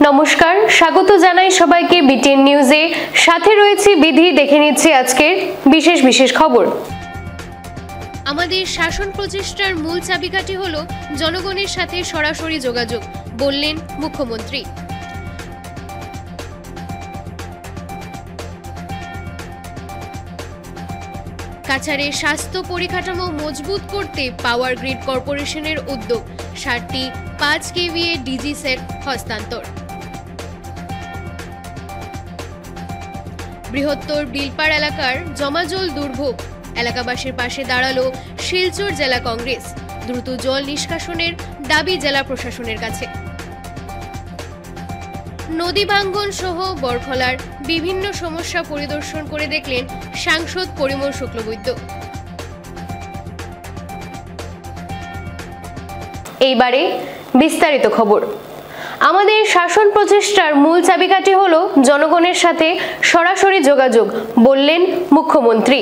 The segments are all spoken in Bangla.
নমস্কার, স্বাগত জানাই সবাইকে বিটিএন নিউজে। সাথে রয়েছে বিধি। দেখে নিচ্ছি আজকের বিশেষ খবর। আমাদের শাসন প্রচেষ্টার মূল চাবিকাঠি হলো জনগণের সাথে সরাসরি যোগাযোগ, বললেন মুখ্যমন্ত্রী। কাছাড়ে স্বাস্থ্য পরিকাঠামো মজবুত করতে পাওয়ার গ্রিড কর্পোরেশনের উদ্যোগ, 60টি 5 কেভিএ ডিজি সেট হস্তান্তর। বৃহত্তর বিলপাড় এলাকার জমাজল দুর্ভোগ, এলাকাবাসীর পাশে দাঁড়ালো শিলচর জেলা কংগ্রেস। দ্রুত জল নিষ্কাশনের দাবি জেলা প্রশাসনের কাছে। নদী ভাঙ্গন সহ বরখলার বিভিন্ন সমস্যা পরিদর্শন করে দেখলেন সাংসদ পরিমল শুক্লবৈদ্য। এইবারে বিস্তারিত খবর। আমাদের শাসন প্রচেষ্টার মূল চাবিকাঠি হলো জনগণের সাথে সরাসরি যোগাযোগ, বললেন মুখ্যমন্ত্রী।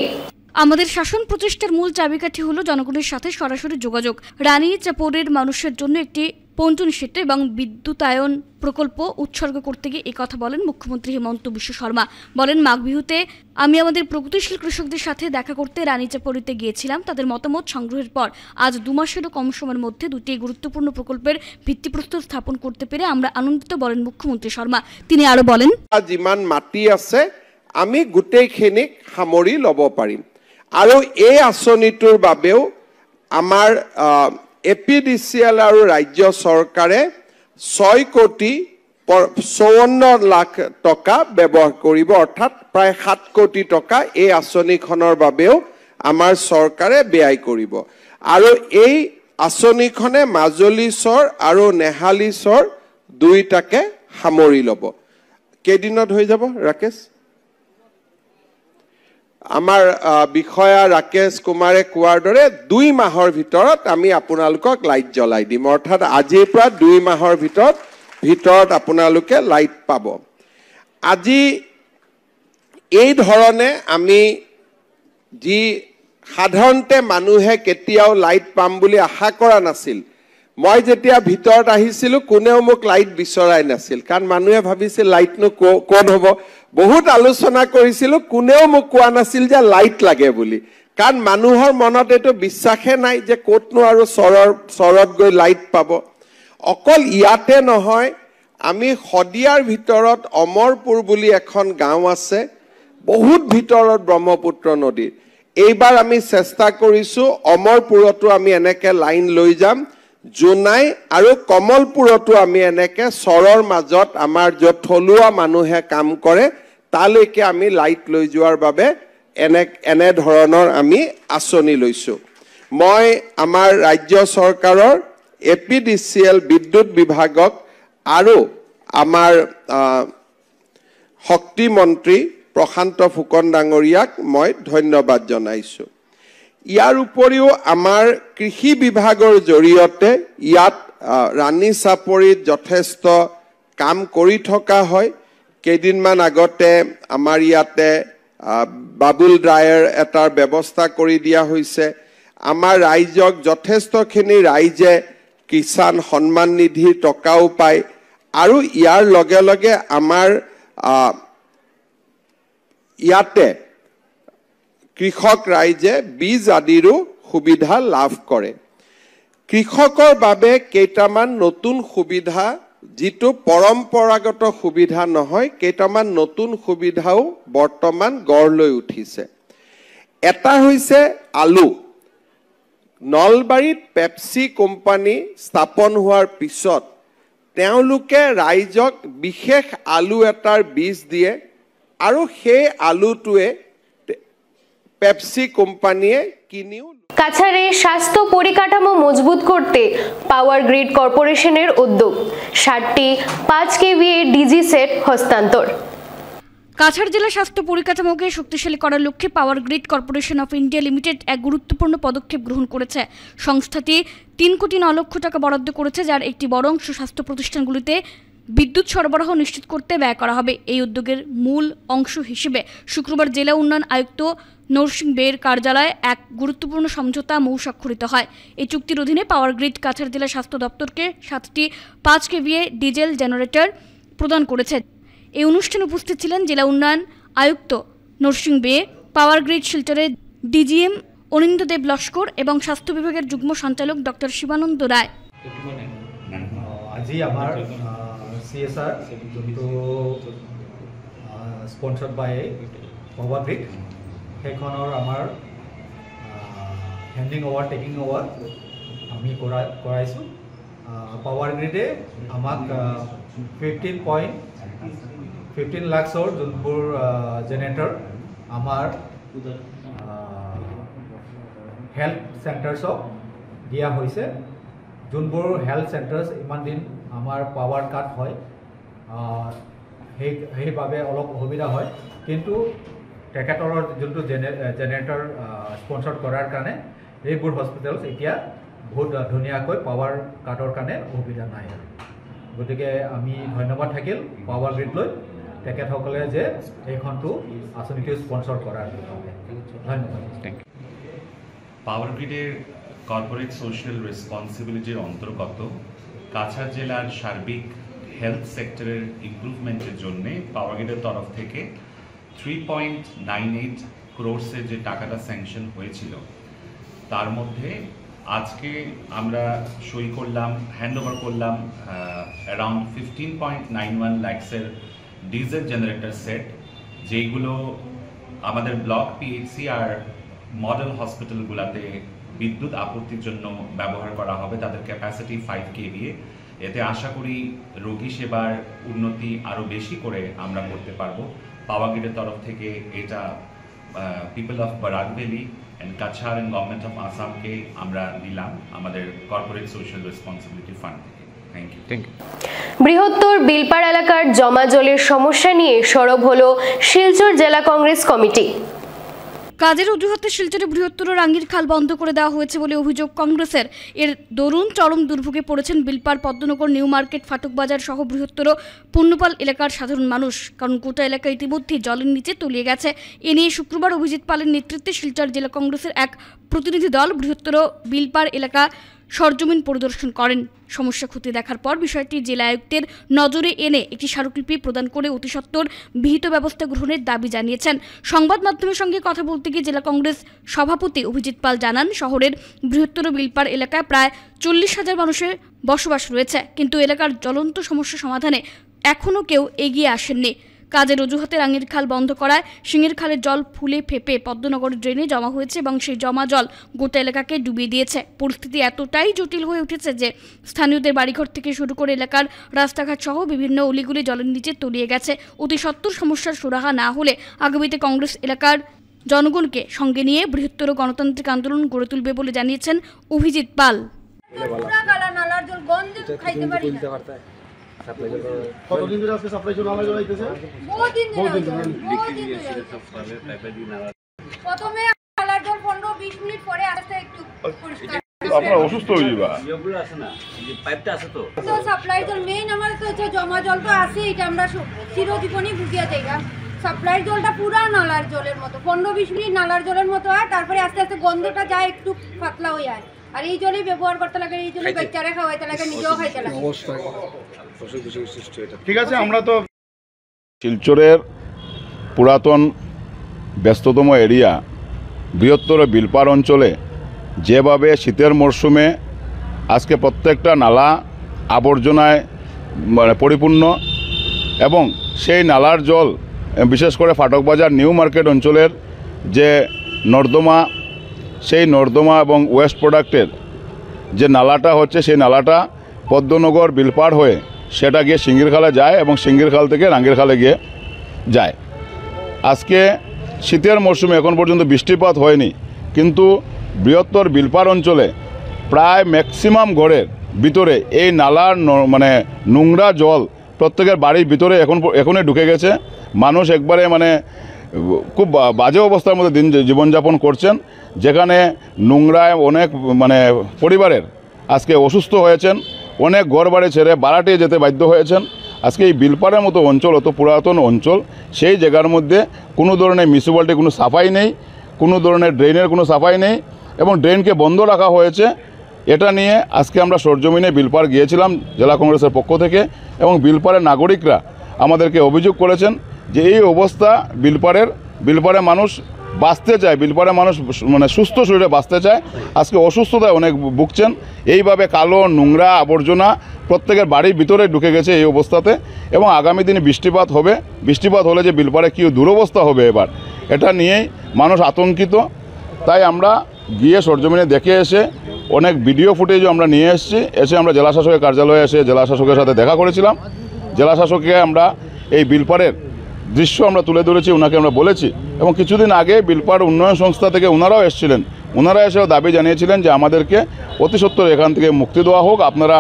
আমাদের শাসন প্রচেষ্টার মূল চাবিকাঠি হলো জনগণের সাথে সরাসরি যোগাযোগ। রানীচাপড়ের মানুষের জন্য একটি পন্টুন সেতু এবং বিদ্যুতায়ন প্রকল্প উৎসর্গ করতে গিয়ে এই কথা বলেন মুখ্যমন্ত্রী হেমন্ত বিশ্ব শর্মা। বলেন, মাঘ বিহুতে আমি আমাদের প্রগতিশীল কৃষকদের সাথে দেখা করতে রানীচাপড়িতে গিয়েছিলাম। তাদের মতামত সংগ্রহের পর আজ 2 মাসেরও কম সময়ের মধ্যে 2টি গুরুত্বপূর্ণ প্রকল্পের ভিত্তিপ্রস্তর স্থাপন করতে পেরে আমরা আনন্দিত, বলেন মুখ্যমন্ত্রী শর্মা। তিনি আরো বলেন, যিমান মাটি আছে আমি গোটেইখিনিক সামৰি ল'ব পাৰিম আৰু এই আঁচনিটোৰ বাবেও আমাৰ এপিডিচিএল আৰু ৰাজ্য চৰকাৰে 6,54 লাখ টকা ব্যৱহাৰ কৰিব, অৰ্থাৎ প্ৰায় 7 কোটি টকা এই আঁচনিখনৰ বাবেও আমাৰ চৰকাৰে ব্যয় কৰিব। আৰু এই আঁচনিখনে মাজুলী চৰ আৰু নেহালী চৰ দুইটাকে সামৰি ল'ব। কেইদিনত হৈ যাব ৰাকেশ? আমাৰ বিষয়া ৰাকেশ কুমাৰে কোৱাৰ দৰে 2 মাহৰ ভিতৰত আমি আপোনালোকক লাইট জ্বলাই দিম, অৰ্থাৎ আজিৰ পৰা 2 মাহৰ ভিতৰত আপোনালোকে লাইট পাব। আজি এই ধৰণে আমি যি সাধাৰণতে মানুহে কেতিয়াও লাইট পাম বুলি আশা কৰা নাছিল। মই যেতিয়া ভিতৰত আহিছিলোঁ কোনেও মোক লাইট বিচৰাই নাছিল, কাৰণ মানুহে ভাবিছিল লাইটনো ক'ত হ'ব। বহুত আলোচনা কৰিছিলোঁ, কোনেও মোক কোৱা নাছিল যে লাইট লাগে বুলি, কাৰণ মানুহৰ মনত এইটো বিশ্বাসে নাই যে ক'তনো আৰু চৰত গৈ লাইট পাব। অকল ইয়াতে নহয়, আমি শদিয়াৰ ভিতৰত অমৰপুৰ বুলি এখন গাঁও আছে, বহুত ভিতৰত ব্ৰহ্মপুত্ৰ নদীৰ। এইবাৰ আমি চেষ্টা কৰিছোঁ অমৰপুৰতো আমি এনেকৈ লাইন লৈ যাম, জোনাই আৰু কমলপুৰতো আমি এনেকৈ চৰৰ মাজত আমাৰ য'ত থলুৱা মানুহে কাম কৰে তালৈকে আমি লাইট লৈ যোৱাৰ বাবে এনে ধৰণৰ আমি আঁচনি লৈছোঁ। মই আমাৰ ৰাজ্য চৰকাৰৰ এপিডিচিএল বিদ্যুৎ বিভাগক আৰু আমাৰ শক্তি মন্ত্ৰী প্ৰশান্ত ফুকন ডাঙৰীয়াক মই ধন্যবাদ জনাইছোঁ। ইয়াৰ উপৰিও আমাৰ কৃষি বিভাগৰ জৰিয়তে ইয়াত ৰাণীচাপৰিত যথেষ্ট কাম কৰি থকা হয়। কেইদিনমান আগতে আমাৰ ইয়াতে বাবুল ড্ৰায়াৰ এটাৰ ব্যৱস্থা কৰি দিয়া হৈছে। আমাৰ ৰাইজক যথেষ্টখিনি ৰাইজে কিষাণ সন্মান নিধিৰ টকাও পায়, আৰু ইয়াৰ লগে লগে আমাৰ ইয়াতে কৃষক ৰাইজে বীজ আদিৰো সুবিধা লাভ কৰে। কৃষকৰ বাবে কেইটামান নতুন সুবিধা, যিটো পৰম্পৰাগত সুবিধা নহয়, কেইটামান নতুন সুবিধাও বৰ্তমান গঢ় লৈ উঠিছে। এটা হৈছে আলু। নলবাৰীত পেপচি কোম্পানী স্থাপন হোৱাৰ পিছত তেওঁলোকে ৰাইজক বিশেষ আলু এটাৰ বীজ দিয়ে, আৰু সেই আলুটোৱে পেপসি কোম্পানিয়ে কিনিও। কাছাড়ে স্বাস্থ্য পরিকাঠামো মজবুত করতে পাওয়ার গ্রিড কর্পোরেশনের উদ্যোগ, 60টি 5 কেভিএ ডিজি সেট হস্তান্তর। কাছাড় জেলা স্বাস্থ্য পরিকাঠামোকে শক্তিশালী করার লক্ষ্যে power grid corporation of India limited এক গুরুত্বপূর্ণ পদক্ষেপ গ্রহণ করেছে। সংস্থাটি 3 কোটি 9 লক্ষ টাকা বরাদ্দ করেছে, যার একটি বড় অংশ স্বাস্থ্য প্রতিষ্ঠানগুলিতে বিদ্যুৎ সরবরাহ নিশ্চিত করতে ব্যয় করা হবে। এই উদ্যোগের মূল অংশ হিসেবে শুক্রবার জেলা উন্নয়ন আয়ুক্ত নরসিং বের কার্যালয়ে এক গুরুত্বপূর্ণ সমঝোতা মৌ স্বাক্ষরিত হয়। এই চুক্তির অধীনে পাওয়ার গ্রিড কাছাড় জেলা স্বাস্থ্য দপ্তরকে 7টি 5 কেভিএ ডিজেল জেনারেটর প্রদান করেছে। এই অনুষ্ঠানে উপস্থিত ছিলেন জেলা উন্নয়ন আয়ুক্ত নরসিং বে, পাওয়ার গ্রিড শিলচরের ডিজিএম অনিন্দ্যদেব লস্কর এবং স্বাস্থ্য বিভাগের যুগ্ম সঞ্চালক ডক্টর শিবানন্দ রায়। আজি আমাৰ CSR যোনটো স্পন্সৰ্ড বাই পাৱাৰ গ্ৰিড, সেইখনৰ আমাৰ হেণ্ডিং অভাৰ টেকিং অভাৰ আমি কৰাইছোঁ। পাৱাৰ গ্ৰিডে আমাক 15 লাখৰ যোনবোৰ জেনেৰেটৰ আমাৰ হেল্থ চেণ্টাৰ্ছক দিয়া হৈছে। যোনবোৰ হেল্থ চেণ্টাৰ্ছ ইমান দিন আমাৰ পাৱাৰ কাট হয়, সেইবাবে অলপ অসুবিধা হয়, কিন্তু তেখেতৰ যোনটো জেনেৰেটৰ স্পন্সৰ কৰাৰ কাৰণে এইবোৰ হস্পিটেলছ এতিয়া বহুত ধুনীয়াকৈ পাৱাৰ কাটৰ কাৰণে অসুবিধা নাই। গতিকে আমি ধন্যবাদ থাকিল পাৱাৰ গ্ৰিডলৈ, তেখেতসকলে যে এইখনটো আঁচনিটো স্পন্সৰ কৰাৰ বাবে ধন্যবাদ। পাওয়ার গ্রিডের কর্পোরেট সোশ্যাল রেসপন্সিবিলিটির অন্তর্গত কাছাড় জেলার সার্বিক হেলথ সেক্টরের ইমপ্রুভমেন্টের জন্য পাওয়ার গ্রিডের তরফ থেকে 3.98 ক্রোর্সের যে টাকাটা স্যাংশন হয়েছিল, তার মধ্যে আজকে আমরা সই করলাম, হ্যান্ডওভার করলাম অ্যারাউন্ড 15.91 লাখসের ডিজেল জেনারেটর সেট, যেগুলো আমাদের ব্লক PHC আর মডেল হসপিটালগুলোতে বিদ্যুৎ আপত্তির জন্য ব্যবহার করা হবে। তাদের ক্যাপাসিটি 5 KVA। এতে আশা করি রোগী সেবার উন্নতি আরও বেশি করে আমরা করতে পারবো। পাওয়ার গ্রিডের তরফ থেকে এটা people of Barak valley and Cachar and government of আসামকে আমরা দিলাম আমাদের কর্পোরেট সোশ্যাল রেসপন্সিবিলিটি ফান্ড থেকে। Thank you. বৃহত্তর বিলপাড় এলাকার জমা জলের সমস্যা নিয়ে সরব হলো শিলচর জেলা কংগ্রেস কমিটি। কাজের অজুহাতে শিলচরে বৃহত্তর রাঙ্গির খাল বন্ধ করে দেওয়া হয়েছে বলে অভিযোগ কংগ্রেসের। এর দরুন চরম দুর্ভোগে পড়েছেন বিলপাড়, পদ্মনগর, নিউ মার্কেট, ফাটক বাজার সহ বৃহত্তর পুণ্যপাল এলাকার সাধারণ মানুষ, কারণ গোটা এলাকা ইতিমধ্যেই জলের নিচে তলিয়ে গেছে। এ নিয়ে শুক্রবার অভিজিৎ পালের নেতৃত্বে শিলচর জেলা কংগ্রেসের এক প্রতিনিধি দল বৃহত্তর বিলপাড় এলাকা সরজমিন পরিদর্শন করেন। সমস্যা খতিয়ে দেখার পর বিষয়টি জেলা আয়ুক্তের নজরে এনে একটি স্মারকলিপি প্রদান করে অতি সত্বর বিহিত ব্যবস্থা গ্রহণের দাবি জানিয়েছেন। সংবাদ মাধ্যমের সঙ্গে কথা বলতে গিয়ে জেলা কংগ্রেস সভাপতি অভিজিৎ পাল জানান, শহরের বৃহত্তর বিলপাড় এলাকায় প্রায় 40,000 মানুষের বসবাস রয়েছে, কিন্তু এলাকার জ্বলন্ত সমস্যা সমাধানে এখনও কেউ এগিয়ে আসেননি। কাজের অজুহাতে রাঙ্গির খাল বন্ধ করায় সিংহের খালের জল ফুলে ফেপে পদ্মনগর ড্রেনে জমা হয়েছে এবং সেই জমা জল গোটা এলাকাকে ডুবিয়ে দিয়েছে। পরিস্থিতি এতটাই জটিল হয়ে উঠেছে যে স্থানীয়দের বাড়িঘর থেকে শুরু করে এলাকার রাস্তাঘাট সহ বিভিন্ন অলিগুলি জলের নিচে তলিয়ে গেছে। অতি সত্বর সমস্যার সুরাহা না হলে আগামীতে কংগ্রেস এলাকার জনগণকে সঙ্গে নিয়ে বৃহত্তর গণতান্ত্রিক আন্দোলন গড়ে তুলবে বলে জানিয়েছেন অভিজিৎ পাল। কতদিন ধরে আজকে সাপ্লাই জল আলাদা হইতেছে? বহুত দিন প্রথমে আলাদা জল 15-20 মিনিট পরে আসতে একটু পরিষ্কার। আপনারা অসুস্থ হয়ে যাবা, এগুলো আছে না, এই পাইপটা আছে তো সাপ্লাই জল মেইন আমার তো জমা জল তো আছে, এটা আমরা চিরজীবনই ভুগিয়া যাইগা। সাপ্লাই জলটা পুরা নালার জলের মতো 15-20 মিনিট নালার জলের মতো হয়, তারপরে আস্তে আস্তে গন্ধটা যায়, একটু পাতলা হয়ে যায়। আর এই জলই ব্যবহার করতে লাগে, এই জলই বাচ্চারা খাওয়াইতে লাগে, নিজেও খাইতে লাগে। ঠিক আছে, আমরা তো শিলচরের পুরাতন ব্যস্ততম এরিয়া বৃহত্তর বিলপাড় অঞ্চলে যেভাবে শীতের মরশুমে আজকে প্রত্যেকটা নালা আবর্জনায় পরিপূর্ণ এবং সেই নালার জল বিশেষ করে ফাটক বাজার নিউ মার্কেট অঞ্চলের যে নর্দমা, সেই নর্দমা এবং ওয়েস্ট প্রোডাক্টের যে নালাটা হচ্ছে, সেই নালাটা পদ্মনগর বিলপাড় হয়ে সেটা গিয়ে সিঙ্গির খালে যায় এবং সিঙ্গির খাল থেকে রাঙ্গির খালে গিয়ে যায়। আজকে শীতের মরশুমে এখন পর্যন্ত বৃষ্টিপাত হয়নি, কিন্তু বৃহত্তর বিলপাড় অঞ্চলে প্রায় ম্যাক্সিমাম ঘরের ভিতরে এই নালার নোংরা জল প্রত্যেকের বাড়ির ভিতরে এখনই ঢুকে গেছে। মানুষ একবারে খুব বাজে অবস্থার মধ্যে জীবনযাপন করছেন, যেখানে নোংরায় অনেক পরিবারের আজকে অসুস্থ হয়েছেন, অনেক ঘর বাড়ি ছেড়ে বাড়াটে যেতে বাধ্য হয়েছেন। আজকে এই বিলপাড়ের মতো অঞ্চল, অত পুরাতন অঞ্চল, সেই জায়গার মধ্যে কোনো ধরনের মিউনিসিপ্যালিটির কোনো সাফাই নেই, কোনো ধরনের ড্রেনের কোনো সাফাই নেই এবং ড্রেনকে বন্ধ রাখা হয়েছে এটা নিয়ে আজকে আমরা সরজমিনে বিলপাড় গিয়েছিলাম জেলা কংগ্রেসের পক্ষ থেকে, এবং বিলপাড়ের নাগরিকরা আমাদেরকে অভিযোগ করেছেন যে এই অবস্থা বিলপাড়ে মানুষ বাঁচতে চায়, বিলপাড়ে মানুষ মানে সুস্থ শরীরে বাঁচতে চায়, আজকে অসুস্থতায় অনেক ভুগছেন। এইভাবে কালো নোংরা আবর্জনা প্রত্যেকের বাড়ির ভিতরে ঢুকে গেছে এই অবস্থাতে, এবং আগামী দিনে বৃষ্টিপাত হবে, বৃষ্টিপাত হলে যে বিলপাড়ে কী দুরবস্থা হবে এবার, এটা নিয়েই মানুষ আতঙ্কিত। তাই আমরা গিয়ে সরজমিনে দেখে এসে অনেক ভিডিও ফুটেজও আমরা নিয়ে এসে আমরা জেলাশাসকের কার্যালয়ে এসে জেলাশাসকের সাথে দেখা করেছিলাম। জেলাশাসককে আমরা এই বিলপাড়ের দৃশ্য আমরা তুলে ধরেছি, ওনাকে আমরা বলেছি, এবং কিছুদিন আগে বিলপাড় উন্নয়ন সংস্থা থেকে ওনারাও এসেছিলেন, ওনারা এসেও দাবি জানিয়েছিলেন যে আমাদেরকে অতি সত্বর এখান থেকে মুক্তি দেওয়া হোক। আপনারা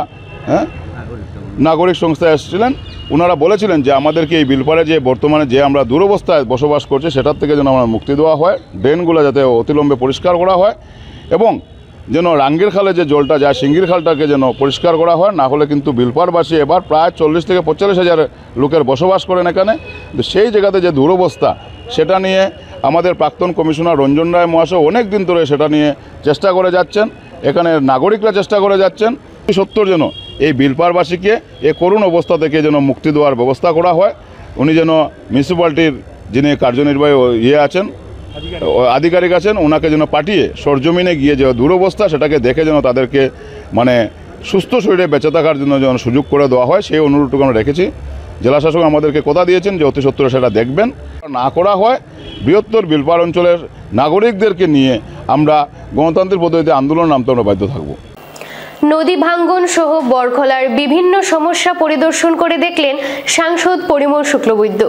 নাগরিক সংস্থা এসেছিলেন, ওনারা বলেছিলেন যে আমাদেরকে এই বিলপাড়ে যে বর্তমানে যে আমরা দুরবস্থায় বসবাস করছি সেটার থেকে যেন আমরা মুক্তি দেওয়া হয়, ড্রেনগুলো যাতে অতিলম্বে পরিষ্কার করা হয়, এবং যেন রাঙ্গির খালে যে জলটা যায় সিঙ্গির খালটাকে যেন পরিষ্কার করা হয়। না হলে কিন্তু বিলপাড়বাসী এবার প্রায় 40 থেকে 45 হাজার লোকের বসবাস করেন এখানে, সেই জায়গাতে যে দুরবস্থা সেটা নিয়ে আমাদের প্রাক্তন কমিশনার রঞ্জন রায় মহাশয় অনেক দিন ধরে সেটা নিয়ে চেষ্টা করে যাচ্ছেন, এখানে নাগরিকরা চেষ্টা করে যাচ্ছেন। সত্তর যেন এই বিলপাড়বাসীকে এই করুণ অবস্থা থেকে যেন মুক্তি দেওয়ার ব্যবস্থা করা হয়। উনি যেন মিউনিসিপ্যালিটির যিনি কার্যনির্বাহী আছেন, আধিকারিক আছেন, ওনাকে যেন পাঠিয়ে সরজমিনে গিয়ে যে দুরবস্থা সেটাকে দেখে যেন তাদেরকে মানে সুস্থ শরীরে বেঁচে থাকার জন্য যেন সুযোগ করে দেওয়া হয়, সেই অনুরোধটুকু আমরা রেখেছি। জেলাশাসক আমাদেরকে কথা দিয়েছেন যে অতি সত্বর সেটা দেখবেন। না করা হয় বৃহত্তর বিলপাড় অঞ্চলের নাগরিকদেরকে নিয়ে আমরা গণতান্ত্রিক পদ্ধতিতে আন্দোলন নামতে আমরা বাধ্য থাকব। নদী ভাঙ্গন সহ বরখলার বিভিন্ন সমস্যা পরিদর্শন করে দেখলেন সাংসদ পরিমল শুক্লবৈদ্য।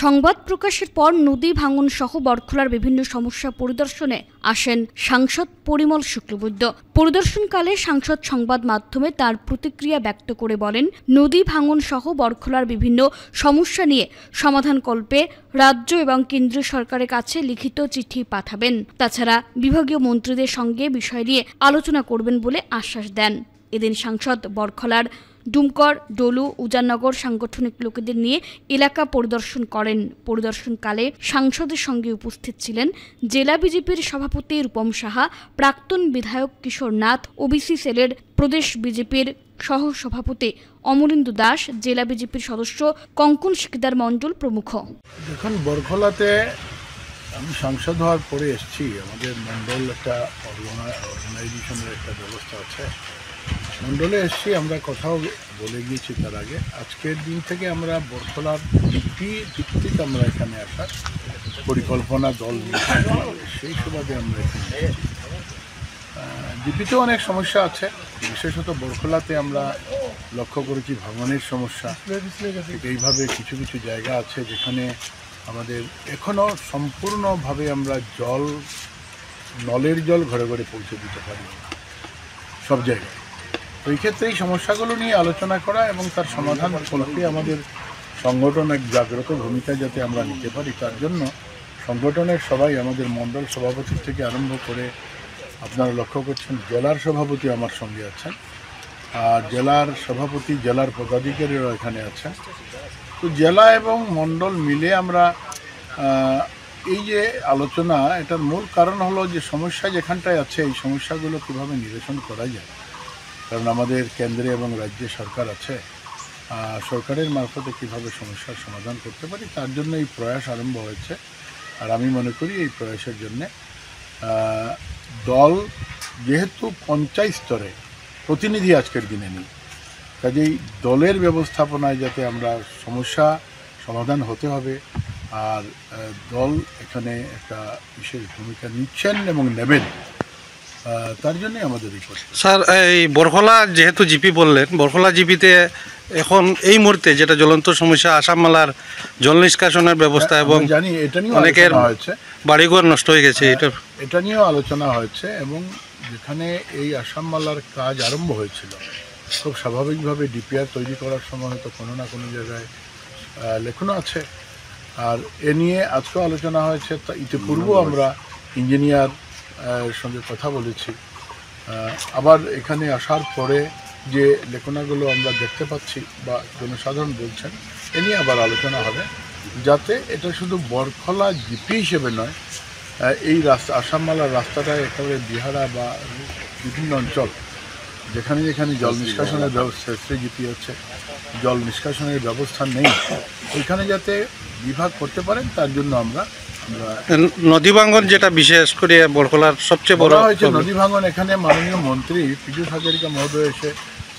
সংবাদ প্রকাশের পর নদী ভাঙন সহ বরখলার বিভিন্ন সমস্যা পরিদর্শনে আসেন সাংসদ পরিমল শুক্লবৈদ্য। পরিদর্শনকালে সাংসদ সংবাদ মাধ্যমে তার প্রতিক্রিয়া ব্যক্ত করে বলেন, নদী ভাঙন সহ বরখলার বিভিন্ন সমস্যা নিয়ে সমাধানকল্পে রাজ্য এবং কেন্দ্রীয় সরকারের কাছে লিখিত চিঠি পাঠাবেন। তাছাড়া বিভাগীয় মন্ত্রীদের সঙ্গে বিষয় নিয়ে আলোচনা করবেন বলে আশ্বাস দেন। এদিন সাংসদ বরখলার ডুমকর, ডলু, উজাননগর সাংগঠনিক লোকেদের নিয়ে এলাকা পরিদর্শন করেন। পরিদর্শনকালে সাংসদের সঙ্গে উপস্থিত ছিলেন জেলা বিজেপির সভাপতি রূপম সাহা, প্রাক্তন বিধায়ক কিশোর নাথ, ওবিসি সেলের প্রদেশ বিজেপির সহ সভাপতি অমরেন্দু দাস, জেলা বিজেপির সদস্য কঙ্কন শিকদার মণ্ডল প্রমুখ। দেখুন, বরখলাতে আমি সাংসদ হওয়ার পরে এসেছি। আমাদের মণ্ডল একটা অর্গানাইজেশনের একটা ব্যবস্থা আছে, মণ্ডলে এসেছি, আমরা কথাও বলে গিয়েছি তার আগে। আজকের দিন থেকে আমরা বরখলার ডিপি ভিত্তিক আমরা এখানে আসার পরিকল্পনা দল নিয়েছি, সেই সুবাদে আমরা এখানে ডিপিতেও অনেক সমস্যা আছে, বিশেষত বরখলাতে আমরা লক্ষ্য করেছি ভাঙনের সমস্যা। এইভাবে কিছু কিছু জায়গা আছে যেখানে আমাদের এখনও সম্পূর্ণভাবে আমরা নলের জল ঘরে ঘরে পৌঁছে দিতে পারি সব জায়গায়। তো এই ক্ষেত্রে এই সমস্যাগুলো নিয়ে আলোচনা করা এবং তার সমাধান কল্পে আমাদের সংগঠন এক জাগ্রত ভূমিকা যাতে আমরা নিতে পারি, তার জন্য সংগঠনের সবাই আমাদের মণ্ডল সভাপতি থেকে আরম্ভ করে আপনারা লক্ষ্য করছেন জেলার সভাপতি আমার সঙ্গে আছেন, আর জেলার সভাপতি জেলার পদাধিকারীরা এখানে আছেন। তো জেলা এবং মণ্ডল মিলে আমরা এই যে আলোচনা, এটার মূল কারণ হলো যে সমস্যা যেখানটায় আছে এই সমস্যাগুলো কীভাবে নিরসন করা যায়। কারণ আমাদের কেন্দ্রে এবং রাজ্যে সরকার আছে, সরকারের মারফতে কীভাবে সমস্যার সমাধান করতে পারি তার জন্য এই প্রয়াস আরম্ভ হয়েছে। আর আমি মনে করি এই প্রয়াসের জন্যে দল যেহেতু পঞ্চায়েত স্তরে প্রতিনিধি আজকের দিনে নেই, কাজেই দলের ব্যবস্থাপনায় যাতে আমরা সমস্যা সমাধান হতে হবে, আর দল এখানে একটা বিশেষ ভূমিকা নিচ্ছেন এবং নেবেন, তার জন্যই আমাদের রিপোর্ট। স্যার, এই বরখলা যেহেতু জিপি বললেন, বরখলা জিপিতে এখন এই মুহূর্তে যেটা জ্বলন্ত সমস্যা আসামমালার জল নিষ্কাশনের ব্যবস্থা এবং জানি এটা নিয়ে অনেকের হয়েছে, বাড়িঘর নষ্ট হয়ে গেছে, এটা নিয়েও আলোচনা হয়েছে। এবং যেখানে এই আসামমালার কাজ আরম্ভ হয়েছিল খুব স্বাভাবিকভাবে ডিপিআর তৈরি করার সময় হয়তো কোনো না কোনো জায়গায় লেখনো আছে, আর এ নিয়ে আজকেও আলোচনা হয়েছে। তা ইতিপূর্বেও আমরা ইঞ্জিনিয়ার সঙ্গে কথা বলেছি, আবার এখানে আসার পরে যে লেখনাগুলো আমরা দেখতে পাচ্ছি বা জনসাধারণ বলছেন, এ নিয়ে আবার আলোচনা হবে, যাতে এটা শুধু বরখলা জিপি হিসেবে নয়, এই রাস্তা আসামমালার রাস্তাটা একেবারে বিহারা বা বিভিন্ন অঞ্চল যেখানে যেখানে জল নিষ্কাশনের ব্যবস্থা এসএসজিপি হচ্ছে, জল নিষ্কাশনের ব্যবস্থা নেই, ওইখানে যাতে বিভাগ করতে পারেন তার জন্য আমরা নদী ভাঙ্গন, যেটা বিশেষ করে বরকলার সবচেয়ে বড় হয়েছে নদী ভাঙ্গন। এখানে মাননীয় মন্ত্রী পীযূষ হাজারিকা মহোদয় এসে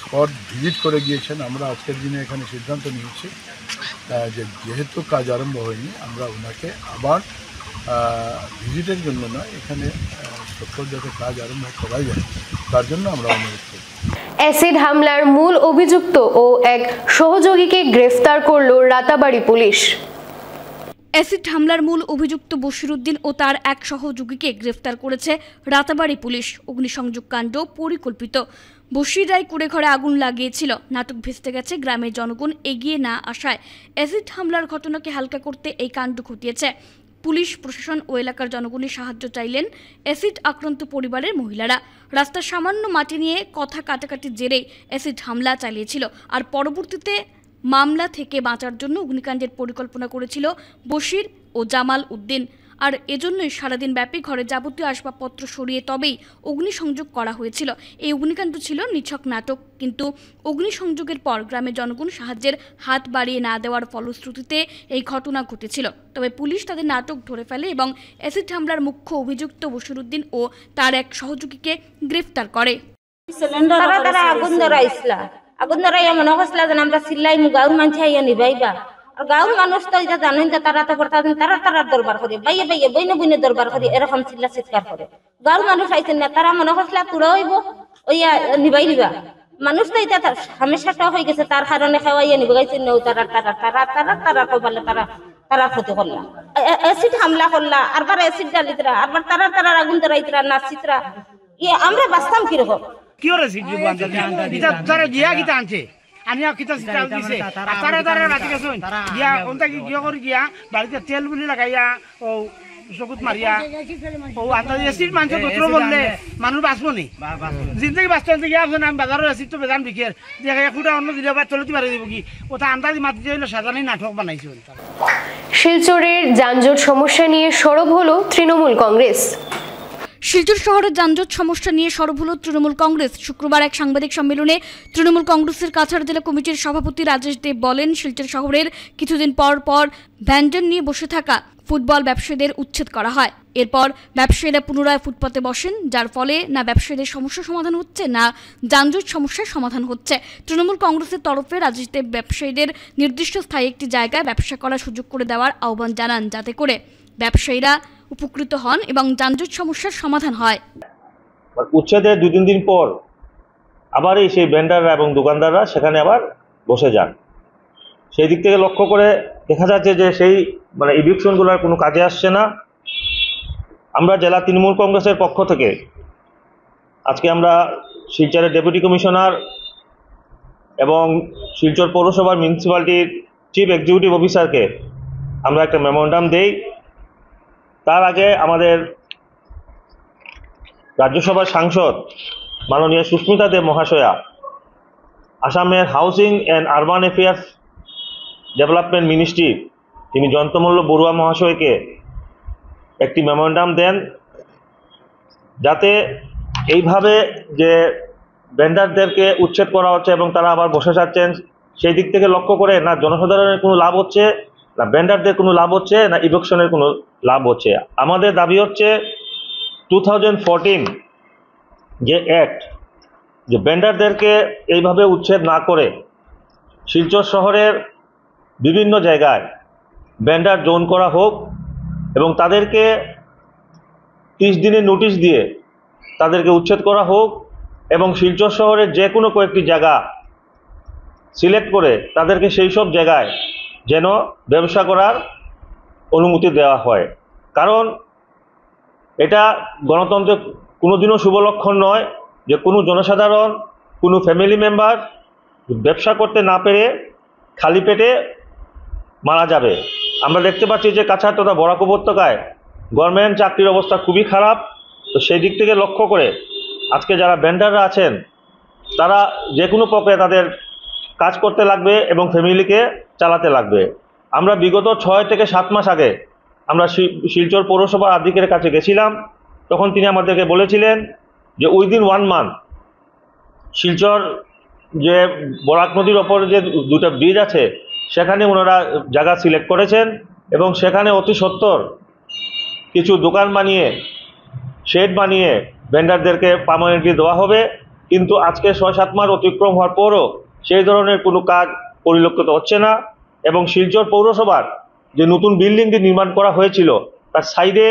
স্পট ভিজিট করে গিয়েছেন। আমরা আজকের দিনে এখানে সিদ্ধান্ত নিয়েছি যে যেহেতু কাজ আরম্ভ হয়নি, আমরা ওনাকে আবার ভিজিটের জন্য নয়, এখানে সত্তর যাতে কাজ আরম্ভ করা যায় তার জন্য আমরা অনুরোধ করি। অ্যাসিড হামলার মূল অভিযুক্ত ও এক সহযোগীকে গ্রেফতার করল রাতাবাড়ী পুলিশ। অ্যাসিড হামলার মূল অভিযুক্ত বশিরউদ্দিন ও তার এক সহযোগীকে গ্রেফতার করেছে রাতাবাড়ী পুলিশ। অগ্নিসংযোগ কাণ্ড পরিকল্পিত। বশির রায় কুড়েঘরে আগুন লাগিয়েছিল, নাটক ভেস্তে গেছে, গ্রামের জনগণ এগিয়ে না আসায় অ্যাসিড হামলার ঘটনাকে হালকা করতে এই কাণ্ড ঘটিয়েছে। পুলিশ প্রশাসন ও এলাকার জনগণের সাহায্য চাইলেন অ্যাসিড আক্রান্ত পরিবারের মহিলারা। রাস্তার সামান্য মাটি নিয়ে কথা কাটাকাটির জেরেই অ্যাসিড হামলা চালিয়েছিল, আর পরবর্তীতে মামলা থেকে বাঁচার জন্য অগ্নিকাণ্ডের পরিকল্পনা করেছিল বশির ও জামাল উদ্দিন। আর এজন্যই সারাদিন ব্যাপী ঘরে যাবতীয় আসবাবপত্র সরিয়ে তবেই অগ্নিসংযোগ করা হয়েছিল। এই অগ্নিকাণ্ড ছিল নিছক নাটক, কিন্তু অগ্নিসংযোগের পর গ্রামের জনগণ সাহায্যের হাত বাড়িয়ে না দেওয়ার ফলশ্রুতিতে এই ঘটনা ঘটেছিল। তবে পুলিশ তাদের নাটক ধরে ফেলে এবং অ্যাসিড হামলার মুখ্য অভিযুক্ত বশিরউদ্দিন ও তার এক সহযোগীকে গ্রেফতার করে। আগুন ধরাইয়া মনে করছিল যে আমরা চিল্লাই গাঁর মানুষ আইয়া নিবাইবা, আর গাঁর মানুষ তো এটা জানেন যে তারা তো তারা দরবার করে বাইয়ে বাইয়ে বইনে বইনে দরবার করে এরকম চিল্লা চিৎকার করে। গাঁর মানুষ আইছেন না, তারা মনে করছিল তুলা হইব ওইয়া নিবাই দিবা। মানুষ তো এটা হামেশাটা হয়ে গেছে, তার কারণে খাওয়াইয়া নিবে গাইছেন না, তারা তারা তারা তারা তারা কবালে তারা তারা ক্ষতি করলা, অ্যাসিড হামলা করলা, আরবার অ্যাসিড ডালিতরা, আরবার তারা তারা আগুন ধরাইতরা, নাচিতরা। আমরা বাঁচতাম কিরকম? কি হয়েছে তারা গিয়া গীতা আনছে আনিয়া কিতা সিটা দিছে, তারা তারা রাতি গেছে গিয়া কোনটা গিয়া করে গিয়া বাড়িতে তেল বুলি লাগাইয়া ও চকুত মারিয়া ও আন্দাজ এসিড মানুষ দত্র বললে মানুষ বাঁচবো নি, জিন্দগি বাঁচতে আনতে গিয়া ভাবছেন আমি বাজারের এসিড তো বেদান বিকের দেখা ফুটা অন্য দিলে বা চলতে পারে দিব কি ওটা আন্দাজি মাতিতে হইলে সাজানি নাটক বানাইছে। শিলচরের যানজট সমস্যা নিয়ে সরব হলো তৃণমূল কংগ্রেস। শিলচর শহরের যানজট সমস্যা নিয়ে সরব হল তৃণমূল কংগ্রেস। শুক্রবার এক সাংবাদিক সম্মেলনে তৃণমূল কংগ্রেসের কাছাড় জেলা কমিটির সভাপতি রাজেশ দেব বলেন, শিলচর শহরের কিছুদিন পর পর ভ্যান্ডন নিয়ে বসে থাকা ফুটবল ব্যবসায়ীদের উচ্ছেদ করা হয়। এরপর ব্যবসায়ীরা পুনরায় ফুটপাতে বসেন, যার ফলে না ব্যবসায়ীদের সমস্যার সমাধান হচ্ছে না যানজট সমস্যার সমাধান হচ্ছে। তৃণমূল কংগ্রেসের তরফে রাজেশ দেব ব্যবসায়ীদের নির্দিষ্ট স্থায়ী একটি জায়গায় ব্যবসা করার সুযোগ করে দেওয়ার আহ্বান জানান, যাতে করে ব্যবসায়ীরা উপকৃত হন এবং যানজট সমস্যার সমাধান হয়। উচ্ছেদের 2-3 দিন পর আবার সেই ভেন্ডাররা এবং দোকানদাররা সেখানে আবার বসে যান। সেই দিক থেকে লক্ষ্য করে দেখা যাচ্ছে যে সেই ইভিকশনগুলোর কোনো কাজে আসছে না। আমরা জেলা তৃণমূল কংগ্রেসের পক্ষ থেকে আজকে আমরা শিলচরের ডেপুটি কমিশনার এবং শিলচর পৌরসভার মিউনিসিপ্যালিটির চিফ এক্সিকিউটিভ অফিসারকে আমরা একটা মেমোরান্ডাম দেই। তার আগে আমাদের রাজ্যসভার সাংসদ মাননীয় সুস্মিতা দেব মহাশয়া, আসামের housing and urban affairs development ministry তিনি জয়ন্তমল্ল বড়ুয়া মহাশয়কে একটি মেমোরান্ডাম দেন, যাতে এইভাবে যে ভেন্ডারদেরকে উচ্ছেদ করা হচ্ছে এবং তারা আবার বসে যাচ্ছেন, সেই দিক থেকে লক্ষ্য করে না জনসাধারণের কোনো লাভ হচ্ছে, না ভেন্ডারদের কোনো লাভ হচ্ছে, না ইভিকশনের কোনো লাভ হচ্ছে। আমাদের দাবি হচ্ছে 2014 যে অ্যাক্ট, যে ভেন্ডারদেরকে এইভাবে উচ্ছেদ না করে শিলচর শহরের বিভিন্ন জায়গায় ভেন্ডার জোন করা হোক এবং তাদেরকে 30 দিনের নোটিশ দিয়ে তাদেরকে উচ্ছেদ করা হোক এবং শিলচর শহরের যে কোনো কয়েকটি জায়গা সিলেক্ট করে তাদেরকে সেই সব জায়গায় যেন ব্যবসা করার অনুমতি দেওয়া হয়। কারণ এটা গণতন্ত্রের কোনোদিনও শুভ লক্ষণ নয় যে কোনো জনসাধারণ, কোনো ফ্যামিলি মেম্বার ব্যবসা করতে না পেরে খালি পেটে মারা যাবে। আমরা দেখতে পাচ্ছি যে কাছাড় তথা বরাক উপত্যকায় গভর্নমেন্ট চাকরির অবস্থা খুবই খারাপ। তো সেই দিক থেকে লক্ষ্য করে আজকে যারা ভেন্ডাররা আছেন তারা যে কোনো প্রকারে তাদের কাজ করতে লাগবে এবং ফ্যামিলিকে চালাতে লাগবে। আমরা বিগত 6 থেকে 7 মাস আগে আমরা শিলচর পৌরসভা আধিকারিকের কাছে গেছিলাম, তখন তিনি আমাদেরকে বলেছিলেন যে উইদিন 1 মান্থ শিলচর যে বরাক নদীর ওপর যে দুটো ব্রিজ আছে সেখানে ওনারা জায়গা সিলেক্ট করেছেন এবং সেখানে অতি সত্বর কিছু দোকান বানিয়ে শেড বানিয়ে ভেন্ডারদেরকে পার্মানেন্টলি দেওয়া হবে। কিন্তু আজকে 6-7 মাস অতিক্রম হওয়ার পরও সেই ধরনের কোনো কাজ পরিলক্ষিত হচ্ছে না এবং শিলচর পৌরসভার যে নতুন বিল্ডিংটি নির্মাণ করা হয়েছিল তার সাইডে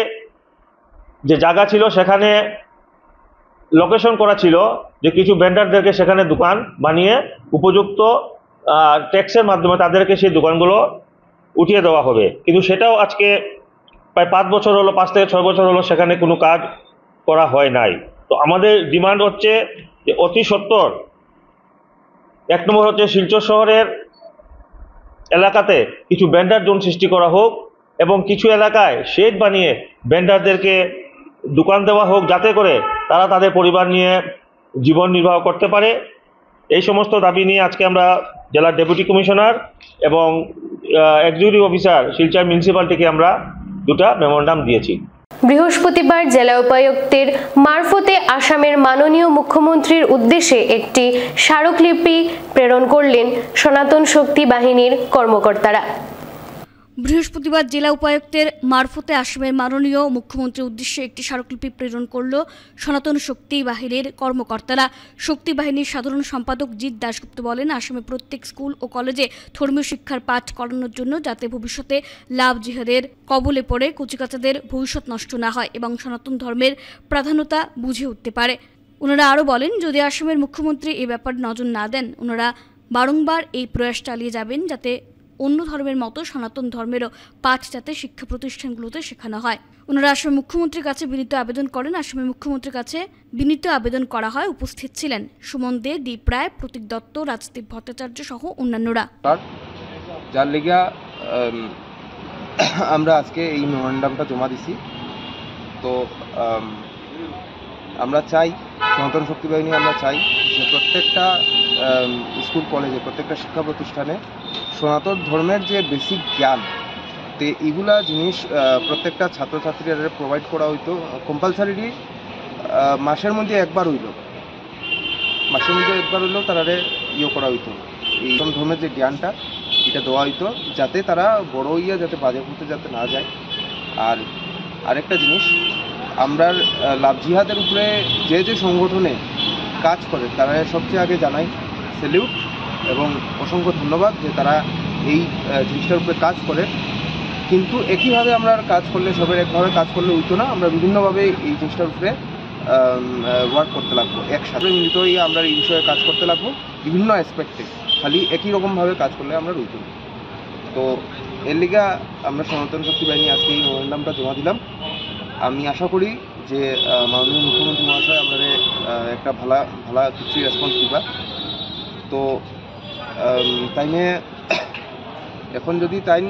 যে জায়গা ছিল সেখানে লোকেশন করা ছিল যে কিছু ভেন্ডারদেরকে সেখানে দোকান বানিয়ে উপযুক্ত ট্যাক্সের মাধ্যমে তাদেরকে সেই দোকানগুলো উঠিয়ে দেওয়া হবে। কিন্তু সেটাও আজকে প্রায় 5 বছর হলো, 5 থেকে 6 বছর হলো সেখানে কোনো কাজ করা হয় নাই। তো আমাদের ডিমান্ড হচ্ছে যে অতি সত্বর 1 নম্বর হচ্ছে শিলচর শহরের এলাকাতে কিছু ভেন্ডার জোন সৃষ্টি করা হোক এবং কিছু এলাকায় শেড বানিয়ে ভেন্ডারদেরকে দোকান দেওয়া হোক যাতে করে তারা তাদের পরিবার নিয়ে জীবন নির্বাহ করতে পারে। এই সমস্ত দাবি নিয়ে আজকে আমরা জেলার ডেপুটি কমিশনার এবং এক্সিকিউটিভ অফিসার শিলচর মিউনিসিপ্যালিটিকে আমরা 2টা মেমোরান্ডাম দিয়েছি। বৃহস্পতিবার জেলা উপায়ুক্তের মারফতে আসামের মাননীয় মুখ্যমন্ত্রীর উদ্দেশ্যে একটি স্মারকলিপি প্রেরণ করলেন সনাতন শক্তি বাহিনীর কর্মকর্তারা। বৃহস্পতিবার জেলা উপায়ুক্তের মারফতে আসামের মাননীয় মুখ্যমন্ত্রীর উদ্দেশ্যে একটি স্মারকলিপি প্রেরণ করল সনাতন শক্তি বাহিনীর কর্মকর্তারা। শক্তি বাহিনীর সাধারণ সম্পাদক জিৎ দাশগুপ্ত বলেন, আসামে প্রত্যেক স্কুল ও কলেজে ধর্মীয় শিক্ষার পাঠ করানোর জন্য যাতে ভবিষ্যতে লাভ জিহাদের কবলে পড়ে কচিকাচাদের ভবিষ্যৎ নষ্ট না হয় এবং সনাতন ধর্মের প্রাধান্যতা বুঝে উঠতে পারে। ওনারা আরও বলেন, যদি আসামের মুখ্যমন্ত্রী এই ব্যাপার নজর না দেন ওনারা বারংবার এই প্রয়াস চালিয়ে যাবেন যাতে অন্য ধর্মের মতো সনাতন ধর্মেরও পাঠ যাতে শিক্ষা প্রতিষ্ঠানগুলোতে শেখানো হয়। ওনারা আসামের মুখ্যমন্ত্রীর কাছে বিনীত আবেদন করেন। আসামের মুখ্যমন্ত্রীর কাছে বিনীত আবেদন করা হয়। উপস্থিত ছিলেন সুমন দে, দীপ রায়, প্রতীক দত্ত, রাজদীপ ভট্টাচার্য সহ অন্যান্যরা। যার লেগা আমরা আজকে এই মেমোরান্ডামটা জমা দিছি। তো আমরা চাই, সনাতন শক্তি বাহিনী আমরা চাই যে প্রত্যেকটা স্কুল কলেজে, প্রত্যেকটা শিক্ষা প্রতিষ্ঠানে সনাতন ধর্মের যে বেসিক জ্ঞান তো এগুলা জিনিস প্রত্যেকটা ছাত্রছাত্রীরা প্রোভাইড করা হইতো। কম্পালসারিলি মাসের মধ্যে একবার হইলেও তারা করা হইতো। এই ধর্মের যে জ্ঞানটা এটা দেওয়া হইতো যাতে তারা বড় হইয়া যাতে বাজে করতে যাতে না যায়। আর আরেকটা জিনিস, আমরা লাভ জিহাদের উপরে যে যে সংগঠনে কাজ করে তারা সবচেয়ে আগে জানাই স্যালিউট এবং অসংখ্য ধন্যবাদ যে তারা এই জিনিসটার উপরে কাজ করে। কিন্তু একইভাবে আমরা কাজ করলে, সবের একভাবে কাজ করলে হইতো না। আমরা বিভিন্নভাবে এই জিনিসটার উপরে ওয়ার্ক করতে লাগবো, একসাথে মিলিত হয়ে আমরা এই বিষয়ে কাজ করতে লাগবো বিভিন্ন অ্যাসপেক্টে। খালি একই রকমভাবে কাজ করলে আমরা রইতো না। তো এর লিগা আমরা সনাতন শক্তি বাহিনী আজকে এই মেমোরান্ডামটা জমা দিলাম। আমি আশা করি যে মাননীয় মুখ্যমন্ত্রী মহাশয় আমাদের একটা ভালো কিছু রেসপন্স দিবা। তো তাইনে এখন যদি তাই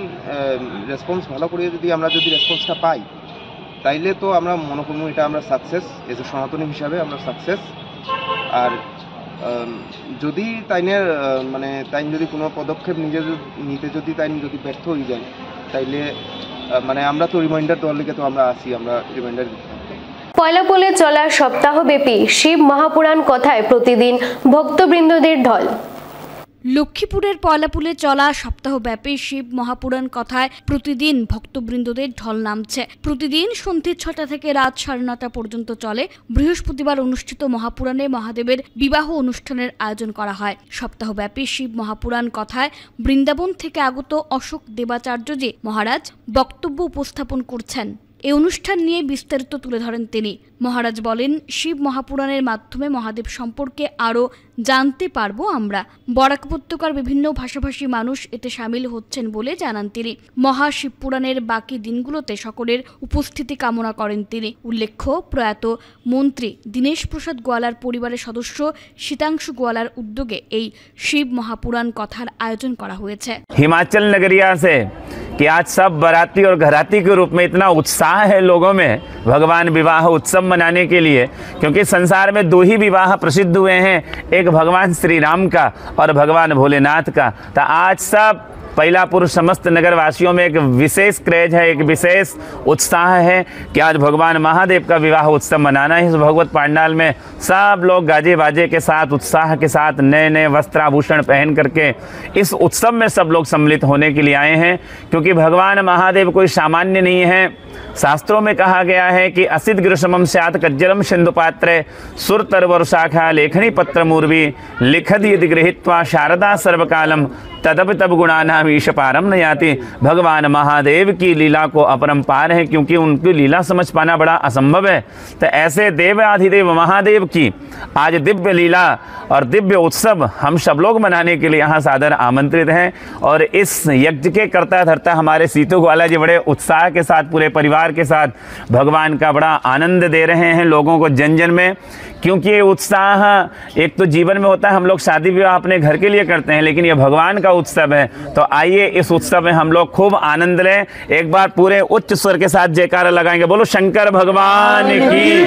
রেসপন্স ভালো করে আমরা যদি রেসপন্সটা পাই তাইলে তো আমরা মনে করবো এটা আমরা সাকসেস, এজ এ সনাতনী হিসাবে আমরা সাকসেস। আর যদি তাই যদি কোনো পদক্ষেপ নিতে যদি ব্যর্থ হয়ে যায় তাইলে আমরা তো রিমাইন্ডার দেওয়ার লিগে তো আমরা আসি, আমরা রিমাইন্ডার দিতে থাকবো। পয়লাপোলে চলা সপ্তাহব্যাপী শিব মহাপুরাণ কথায় প্রতিদিন ভক্তবৃন্দদের ঢল। লক্ষ্মীপুরের পয়লাপুলে চলা সপ্তাহব্যাপী শিব মহাপুরাণ কথায় প্রতিদিন ভক্তবৃন্দদের ঢল নামছে। প্রতিদিন সন্ধ্যে 6টা থেকে রাত 9:30 পর্যন্ত চলে। বৃহস্পতিবার অনুষ্ঠিত মহাপুরাণে মহাদেবের বিবাহ অনুষ্ঠানের আয়োজন করা হয়। সপ্তাহব্যাপী শিব মহাপুরাণ কথায় বৃন্দাবন থেকে আগত অশোক দেবাচার্যজি মহারাজ বক্তব্য উপস্থাপন করছেন। এই অনুষ্ঠান নিয়ে বিস্তারিত তুলে ধরেন তিনি। মহারাজ বলেন, শিব মহাপুরাণের মাধ্যমে মহাদেব সম্পর্কে আরও জানতে পারবো আমরা। বরাক উপত্যকার বিভিন্ন ভাষাভাষী মানুষ এতে সামিল হচ্ছেন বলে জানান তিনি। মহাশিবপুরাণের বাকি দিনগুলোতে সকলের উপস্থিতি কামনা করেন তিনি। উল্লেখ্য, প্রয়াত মন্ত্রী দীনেশ প্রসাদ গোয়ালার পরিবারের সদস্য শীতাংশু গোয়ালার উদ্যোগে এই শিব মহাপুরাণ কথার আয়োজন করা হয়েছে। हिमाचल नगरिया से कि आज सब बाराती और घराती के रूप में इतना उत्साह है लोगों में भगवान विवाह उत्सव मनाने के लिए, क्योंकि संसार में 2 ही विवाह प्रसिद्ध हुए हैं, एक भगवान श्री राम का और भगवान भोलेनाथ का। तो आज सब पैलापुर समस्त नगरवासियों में एक विशेष क्रेज है, एक विशेष उत्साह है कि आज भगवान महादेव का विवाह उत्सव मनाना है। इस भगवत पंडाल में सब लोग गाजे बाजे के साथ, उत्साह के साथ, नए नए वस्त्र आभूषण पहन करके इस उत्सव में सब लोग सम्मिलित होने के लिए आए हैं, क्योंकि भगवान महादेव कोई सामान्य नहीं है। शास्त्रों में कहा गया है कि असित गृषमम स्यात् कज्जलम सिंधु पात्रे सुरतर वरुशाखा लेखनी पत्र मूर्वी लिखद यदि गृहीत्वा शारदा सर्वकालम तदप तब गुणानाम ईश पारम न याति। भगवान महादेव की लीला को अपरंपार है, क्योंकि उनकी लीला समझ पाना बड़ा असंभव है। तो ऐसे देव आधिदेव महादेव की आज दिव्य लीला और दिव्य उत्सव हम सब लोग मनाने के लिए यहाँ सादर आमंत्रित हैं। और इस यज्ञ के करता धरता हमारे सीतू ग्वाला जी बड़े उत्साह के साथ पूरे परिवार के साथ भगवान का बड़ा आनंद दे रहे हैं लोगों को जन जन में। क्योंकि ये उत्साह एक तो जीवन में होता है, हम लोग शादी विवाह अपने घर के लिए करते हैं, लेकिन ये भगवान का उत्सव है। तो आइए इस उत्सव में हम लोग खूब आनंद लें। एक बार पूरे उच्च स्वर के साथ जयकारा लगाएंगे, बोलो शंकर भगवान की,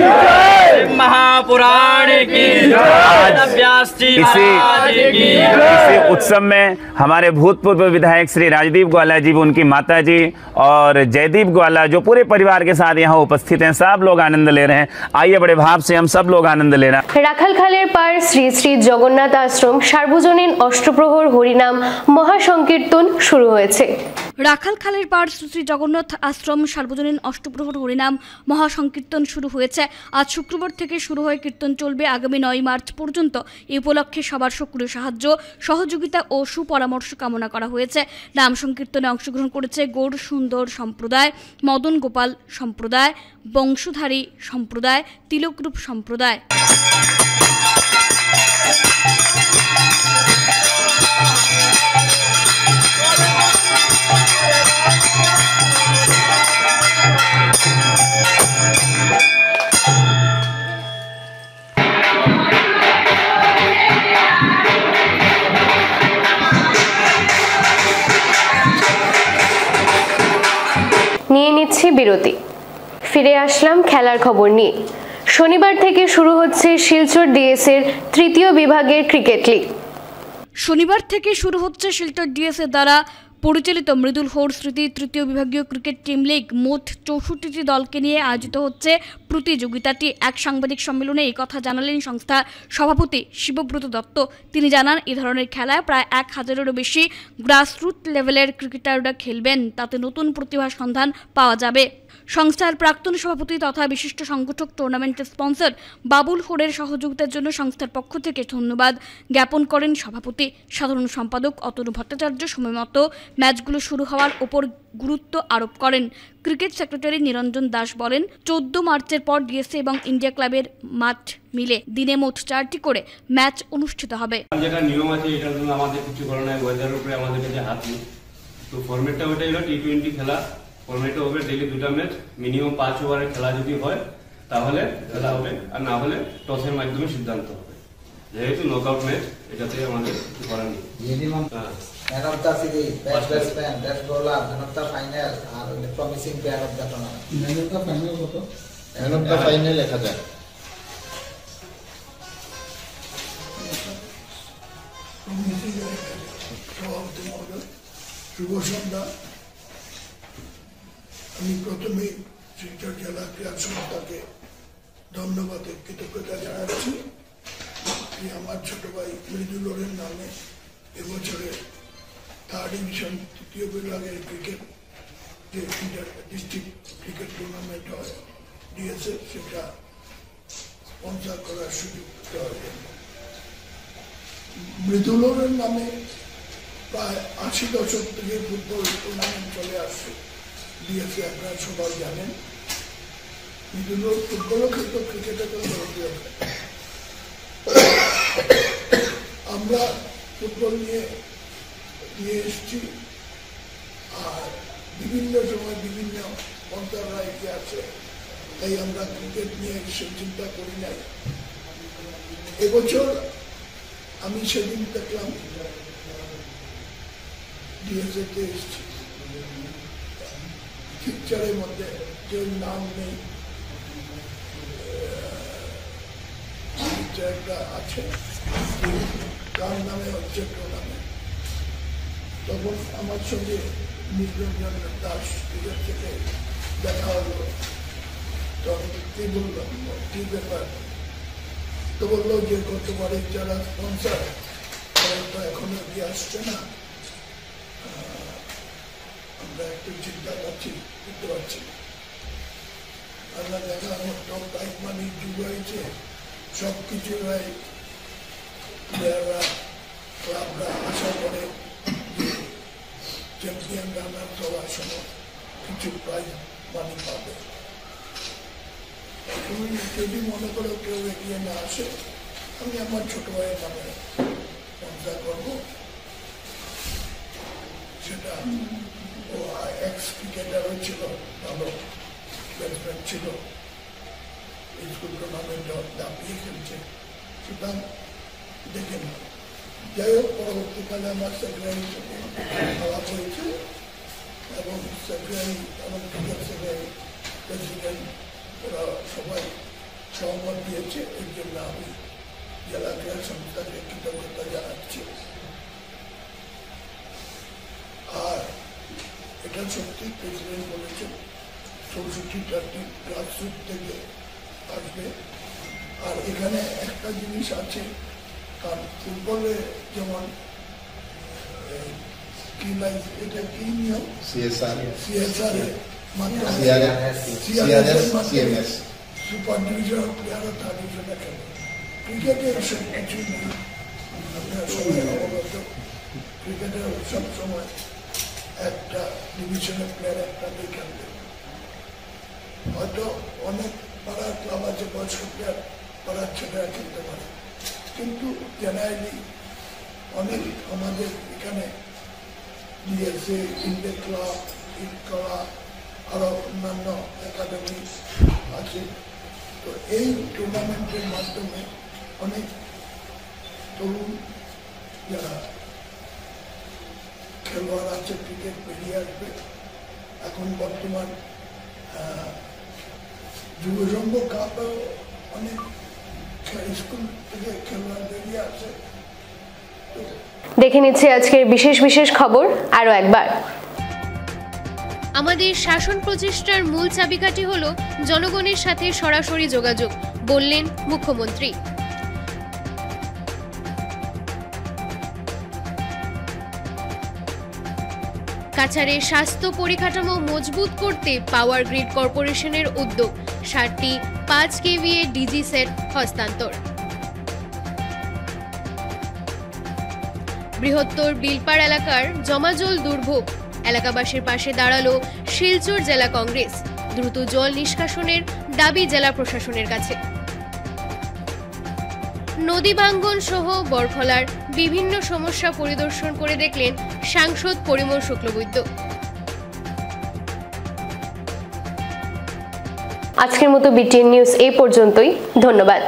महापुराण की, इसी उत्सव में हमारे भूतपूर्व विधायक श्री राजदीप ग्वाला जी, उनकी माता जी और जयदीप ग्वाला जो पूरे परिवार के साथ यहाँ उपस्थित हैं, सब लोग आनंद ले रहे हैं। आइए बड़े भाव से हम सब लोग आनंद लेना। রাখালখালের পার শ্রী শ্রী জগন্নাথ আশ্রম সার্বজনীন অষ্টপ্রহর হরিনাম মহাসংকীর্তন শুরু হয়েছে। রাখালখালের পার শ্রী শ্রী জগন্নাথ আশ্রম সার্বজনীন অষ্টপ্রহর হরিনাম মহাসংকীর্তন শুরু হয়েছে। আজ শুক্রবার থেকে শুরু হয়ে কীর্তন চলবে আগামী 9 মার্চ পর্যন্ত। এই উপলক্ষে সবার সক্রিয় সাহায্য, সহযোগিতা ও সুপরামর্শ কামনা করা হয়েছে। নাম সংকীর্তনে অংশগ্রহণ করেছে গৌড় সুন্দর সম্প্রদায়, মদন গোপাল সম্প্রদায়, বংশধারী সম্প্রদায়, তিলকরূপ সম্প্রদায়। নিয়ে নিচ্ছি বিরতি, ফিরে আসলাম খেলার খবর নিয়ে। শনিবার থেকে শুরু হচ্ছে শিলচর ডিএস এর তৃতীয় বিভাগের ক্রিকেট লিগ। শনিবার থেকে শুরু হচ্ছে শিলচর ডিএস এর দ্বারা পরিচালিত মৃদুল হোর স্মৃতি তৃতীয় বিভাগীয় ক্রিকেট টিম লিগ। মোট 64টি দলকে নিয়ে আয়োজিত হচ্ছে প্রতিযোগিতাটি। এক সাংবাদিক সম্মেলনে এই কথা জানালেন সংস্থার সভাপতি শিবব্রত দত্ত। তিনি জানান, এই ধরনের খেলায় প্রায় 1000-এরও বেশি গ্রাসরুট লেভেলের ক্রিকেটাররা খেলবেন, তাতে নতুন প্রতিভার সন্ধান পাওয়া যাবে। সংস্থার প্রাক্তন সভাপতি তথা বিশিষ্ট সংগঠক টুর্নামেন্টের স্পন্সর বাবুল হোরের সহযোগিতার জন্য সংস্থার পক্ষ থেকে ধন্যবাদ জ্ঞাপন করেন সভাপতি। সাধারণ সম্পাদক অতনু ভট্টাচার্য সময়মতো ম্যাচগুলো শুরু হওয়ার ওপর গুরুত্ব আরোপ করেন। ক্রিকেট সেক্রেটারি নিরঞ্জন দাস বলেন, 14 মার্চের পর ডিএসএ এবং ইন্ডিয়া ক্লাবের মাঠ মিলে দিনে মোট 4টি করে ম্যাচ অনুষ্ঠিত হবে। যেটা নিয়ম আছে এটার জন্য আমাদের কিছু করার নাই, ওয়েদারের উপরে আমাদের কাছে হাত নেই। তো ফরম্যাটটা ওইটাই হলো টি20 খেলা। ফরম্যাটে হবে ডেইলি 2টা ম্যাচ, মিনিমাম 5 ওভারের খেলা যদি হয় তাহলে খেলা হবে, আর না হলে টসের মাধ্যমে সিদ্ধান্ত হবে। যেহেতু নকআউট ম্যাচ, এটাতে আমাদের কিছু করার নেই। Minimum man of the series, best batsman, best bowler, man of the final আর promising player of the tournament. Man of the final কত? Man of the final 1000। শুভ সন্ধ্যা। আমি প্রথমে শিলচর জেলা ক্রীড়া সংস্থাকে ধন্যবাদ ও কৃতজ্ঞতা জানাচ্ছি। আমার ছোট ভাই মৃদুল হোরের নামে এবছরে 3rd ডিভিশন তৃতীয় বিভাগের ক্রিকেট যে ডিস্ট্রিক্ট ক্রিকেট টুর্নামেন্ট হয় ডিএসএফ, সেটা স্পন্সর করার সুযোগ দেওয়া হয়। মৃদুল হোরের নামে প্রায় 80 দশক থেকে ফুটবল টুর্নামেন্ট চলে আসছে ডিএসএ, আপনারা সবাই জানেন। মৃদুল হোর ফুটবলও খেলত, ক্রিকেটও খেলত। আমরা ফুটবল নিয়ে এসছি, আর বিভিন্ন সময় বিভিন্ন পন্থারা এগিয়ে আছে, তাই আমরা ক্রিকেট নিয়ে সে চিন্তা করি নাই। এবছর আমি সেদিন দেখলাম ডিএসএতে এসছি, পিকচারের মধ্যে যে নাম নেই পিকচারটা আছে, কার নামে হচ্ছে টুর্নামেন্ট। তখন আমার সঙ্গে নিরঞ্জন দাস থেকে দেখা হলো। তো আমি কি বললাম, কি ব্যাপার? তো বললো যে গতবারের যারা স্পন্সার তারা তো এখনো এগিয়ে আসছে না, আমরা একটু চিন্তা করছি, বুঝতে পারছি। আমরা দেখা আমার টপ বাইক মানি যুগ হয়েছে, সব কিছু হয়, ক্লাবরা আশা করে যে চ্যাম্পিয়ন রানার সবার সময় কিছু প্রাইজ মানি পাবে। তুমি যদি মনে করো কেউ এগিয়ে না আসে, আমি আমার ছোট ভাইয়ের নামে স্পন্সর করবো। সেটা ও এক্স ক্রিকেটারও ছিল, ভালো ব্যাটসম্যান ছিল, স্কুল টুর্নামেন্টে দাপিয়ে খেলছে, সুতরাং দেখে না। যাই হোক, পরবর্তীকালে আমার সেক্রেটারি থেকে আলাপ হয়েছে এবং সেক্রেটারি এবং ক্রিকেট সেক্রেটারি, প্রেসিডেন্ট, ওরা সবাই সহমত দিয়েছে। এর জন্য আমি জেলা ক্রীড়া সংস্থাকে কৃতজ্ঞতা জানাচ্ছি। আর এটা সত্যি প্রেসিডেন্ট বলেছেন 64টা টিম গ্রাসরুট থেকে আসবে। আর এখানে একটা জিনিস আছে, কারণ ফুটবলে যেমন কি লাইফ, এটা কি নিয়ম, সিএসআর এর মাধ্যমে সুপার ডিভিশন প্লেয়ারও থার্ড ডিভিশনে খেলে। ক্রিকেটে এসব কিছু নেই, আপনারা সবাই অবগত। ক্রিকেটে সব সময় একটা ডিভিশনের প্লেয়ার একটা দিয়ে খেলবে। হয়তো অনেক পাড়ার ক্লাব আছে, বয়স্ক প্লেয়ার পাড়ার ছেলেরা খেলতে পারে, কিন্তু জেনারেলি অনেক আমাদের এখানে ডিএসএ, ইন্ডিয়া ক্লাব, ইটকলা, আরও অন্যান্য একাডেমি আছে। তো এই টুর্নামেন্টের মাধ্যমে অনেক তরুণ যারা খেলোয়াড় আছে ক্রিকেট বেরিয়ে আসবে। এখন বর্তমান যুবসংঘ কাপেও অনেক স্কুল থেকে খেলোয়াড় বেরিয়ে আসে। দেখে নিচ্ছে আজকের বিশেষ বিশেষ খবর আরো একবার। আমাদের শাসন প্রচেষ্টার মূল চাবিকাঠি হলো জনগণের সাথে সরাসরি যোগাযোগ, বললেন মুখ্যমন্ত্রী। কাছাড়ে স্বাস্থ্য পরিকাঠামো মজবুত করতে পাওয়ার গ্রিড কর্পোরেশনের উদ্যোগ, 60টি 5 কেভিএ ডিজি সেট হস্তান্তর। বৃহত্তর বিলপাড় এলাকার জমাজল দুর্ভোগ, এলাকাবাসীর পাশে দাঁড়ালো শিলচর জেলা কংগ্রেস। দ্রুত জল নিষ্কাশনের দাবি জেলা প্রশাসনের কাছে। নদী ভাঙ্গন সহ বরখলার বিভিন্ন সমস্যা পরিদর্শন করে দেখলেন সাংসদ পরিমল শুক্লবৈদ্য। আজকের মতো বিটিএন নিউজ এই পর্যন্তই। ধন্যবাদ।